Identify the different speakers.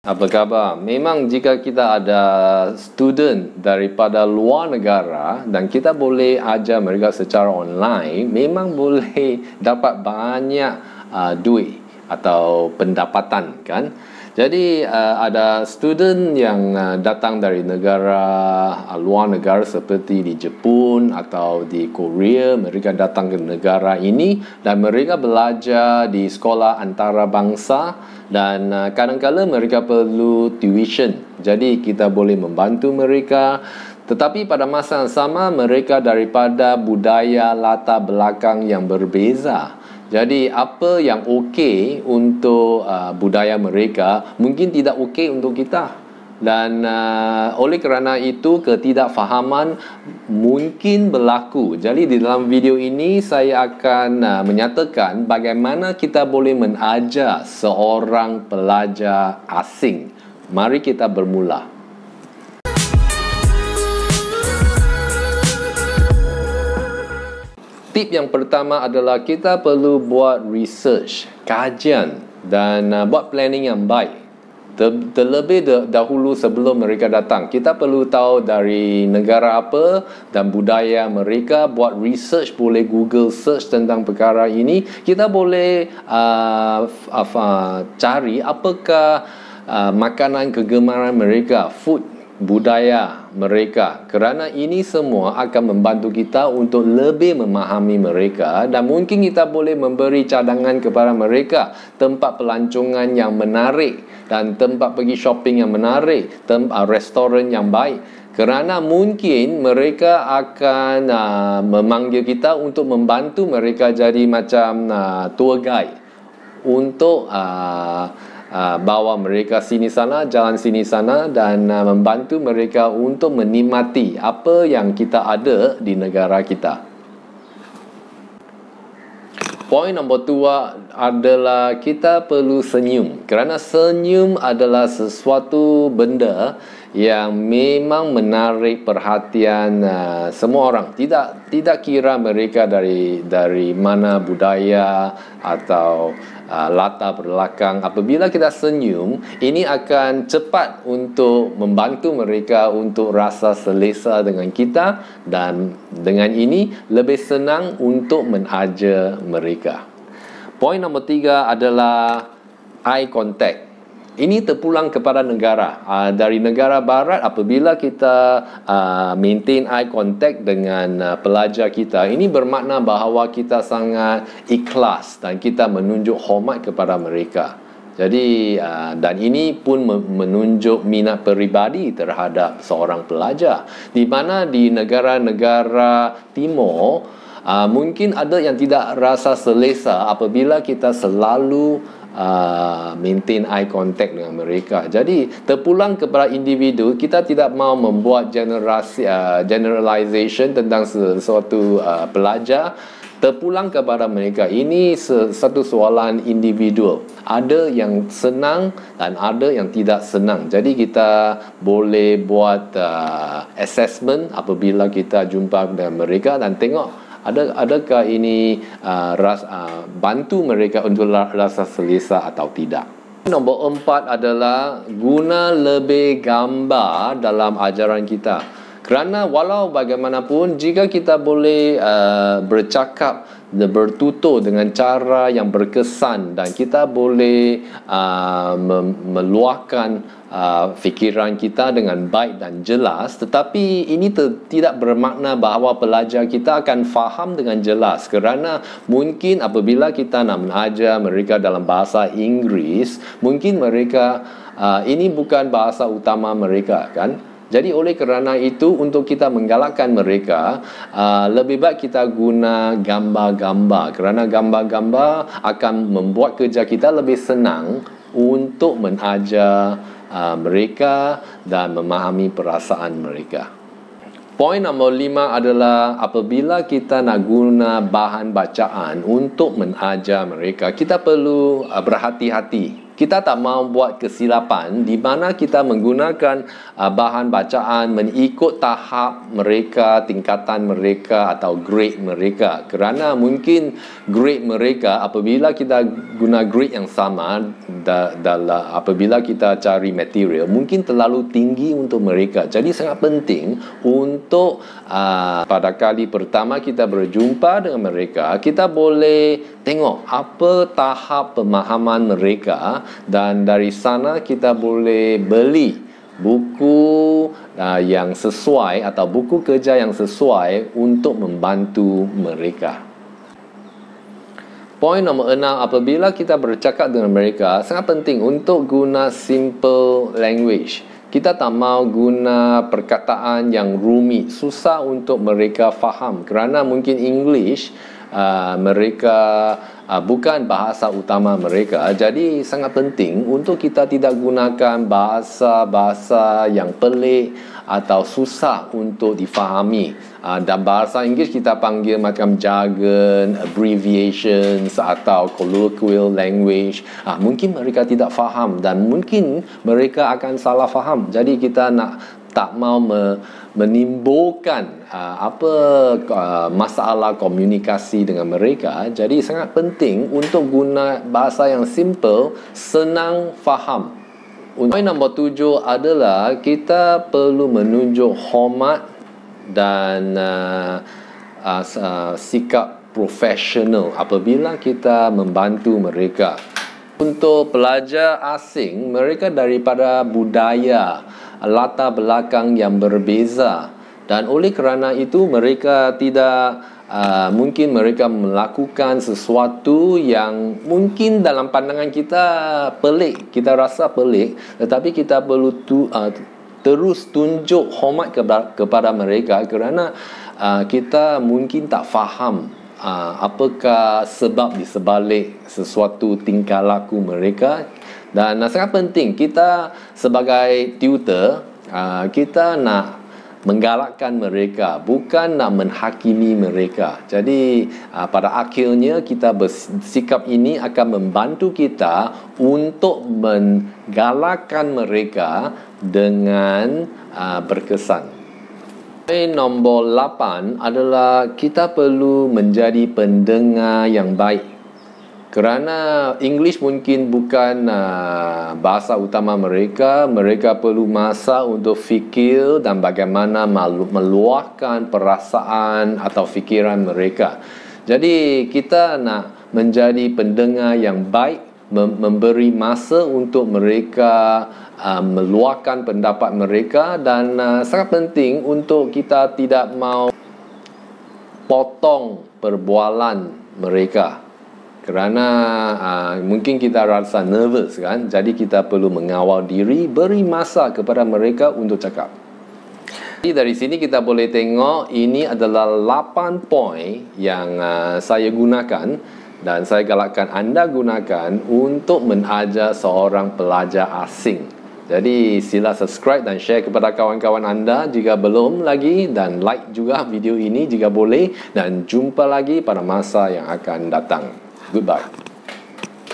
Speaker 1: Apa khabar? Memang jika kita ada student daripada luar negara dan kita boleh ajar mereka secara online, memang boleh dapat banyak duit atau pendapatan, kan? Jadi ada student yang datang dari negara luar negara seperti di Jepun atau di Korea. Mereka datang ke negara ini dan mereka belajar di sekolah antarabangsa dan kadang-kadang mereka perlu tuition. Jadi kita boleh membantu mereka. Tetapi pada masa yang sama mereka daripada budaya latar belakang yang berbeza. Jadi apa yang okey untuk budaya mereka mungkin tidak okey untuk kita. Dan oleh kerana itu ketidakfahaman mungkin berlaku. Jadi di dalam video ini saya akan menyatakan bagaimana kita boleh mengajar seorang pelajar asing. Mari kita bermula. Tip yang pertama adalah kita perlu buat research, kajian dan buat planning yang baik. Terlebih dahulu sebelum mereka datang, kita perlu tahu dari negara apa dan budaya mereka. Buat research, boleh Google search tentang perkara ini. Kita boleh cari apakah makanan kegemaran mereka, food budaya mereka, kerana ini semua akan membantu kita untuk lebih memahami mereka dan mungkin kita boleh memberi cadangan kepada mereka tempat pelancongan yang menarik dan tempat pergi shopping yang menarik, restoran yang baik, kerana mungkin mereka akan memanggil kita untuk membantu mereka jadi macam tour guide untuk bawa mereka sini sana, jalan sini sana dan membantu mereka untuk menikmati apa yang kita ada di negara kita. Poin nombor 2 adalah kita perlu senyum, kerana senyum adalah sesuatu benda yang memang menarik perhatian semua orang. Tidak kira mereka dari mana budaya atau latar belakang. Apabila kita senyum, ini akan cepat untuk membantu mereka untuk rasa selesa dengan kita dan dengan ini lebih senang untuk mengajar mereka. Poin nombor 3 adalah eye contact. Ini terpulang kepada negara. Dari negara barat, apabila kita maintain eye contact dengan pelajar kita, ini bermakna bahawa kita sangat ikhlas dan kita menunjuk hormat kepada mereka. Jadi dan ini pun menunjuk minat peribadi terhadap seorang pelajar. Di mana di negara-negara timur mungkin ada yang tidak rasa selesa apabila kita selalu maintain eye contact dengan mereka. Jadi terpulang kepada individu, kita tidak mahu membuat generalization tentang sesuatu pelajar. Terpulang kepada mereka, ini satu soalan individual. Ada yang senang dan ada yang tidak senang. Jadi kita boleh buat assessment apabila kita jumpa dengan mereka dan tengok adakah ini bantu mereka untuk rasa selesa atau tidak. Nombor 4 adalah guna lebih gambar dalam ajaran kita. Kerana walau bagaimanapun, jika kita boleh bercakap, bertutur dengan cara yang berkesan dan kita boleh meluahkan fikiran kita dengan baik dan jelas, tetapi ini tidak bermakna bahawa pelajar kita akan faham dengan jelas, kerana mungkin apabila kita nak mengajar mereka dalam bahasa Inggeris, mungkin mereka ini bukan bahasa utama mereka, kan? Jadi oleh kerana itu, untuk kita menggalakkan mereka, lebih baik kita guna gambar-gambar, kerana gambar-gambar akan membuat kerja kita lebih senang untuk mengajar mereka dan memahami perasaan mereka. Poin nombor 5 adalah apabila kita nak guna bahan bacaan untuk mengajar mereka, kita perlu berhati-hati. kita tak mahu buat kesilapan di mana kita menggunakan bahan bacaan mengikut tahap mereka, tingkatan mereka atau grade mereka. Kerana mungkin grade mereka, apabila kita guna grade yang sama dalam apabila kita cari material, mungkin terlalu tinggi untuk mereka. Jadi sangat penting untuk pada kali pertama kita berjumpa dengan mereka, kita boleh tengok apa tahap pemahaman mereka, dan dari sana kita boleh beli buku yang sesuai atau buku kerja yang sesuai untuk membantu mereka. Poin nombor 6, apabila kita bercakap dengan mereka, sangat penting untuk guna simple language. Kita tak mahu guna perkataan yang rumit, susah untuk mereka faham. Kerana mungkin English mereka bukan bahasa utama mereka. Jadi sangat penting untuk kita tidak gunakan bahasa-bahasa yang pelik atau susah untuk difahami. Dan bahasa Inggeris kita panggil macam jargon, abbreviations atau colloquial language. Mungkin mereka tidak faham dan mungkin mereka akan salah faham. Jadi kita tak mahu menimbulkan masalah komunikasi dengan mereka. Jadi sangat penting untuk guna bahasa yang simple, senang faham. Poin nombor 7 adalah kita perlu menunjuk hormat dan sikap profesional apabila kita membantu mereka. Untuk pelajar asing, mereka daripada budaya, latar belakang yang berbeza, dan oleh kerana itu mereka tidak mungkin mereka melakukan sesuatu yang mungkin dalam pandangan kita pelik, kita rasa pelik, tetapi kita perlu terus tunjuk hormat kepada mereka kerana kita mungkin tak faham apakah sebab di sebalik sesuatu tingkah laku mereka. Dan sangat penting kita sebagai tutor, kita nak menggalakkan mereka, bukan nak menghakimi mereka. Jadi pada akhirnya kita bersikap ini akan membantu kita untuk menggalakkan mereka dengan berkesan. Poin nombor 8 adalah kita perlu menjadi pendengar yang baik. Kerana English mungkin bukan bahasa utama mereka, mereka perlu masa untuk fikir dan bagaimana meluahkan perasaan atau fikiran mereka. Jadi kita nak menjadi pendengar yang baik, memberi masa untuk mereka meluahkan pendapat mereka, dan sangat penting untuk kita tidak mahu potong perbualan mereka. Kerana mungkin kita rasa nervous kan. Jadi kita perlu mengawal diri, beri masa kepada mereka untuk cakap. Jadi dari sini kita boleh tengok ini adalah 8 poin yang saya gunakan dan saya galakkan anda gunakan untuk mengajar seorang pelajar asing. Jadi sila subscribe dan share kepada kawan-kawan anda jika belum lagi, dan like juga video ini jika boleh, dan jumpa lagi pada masa yang akan datang. Goodbye.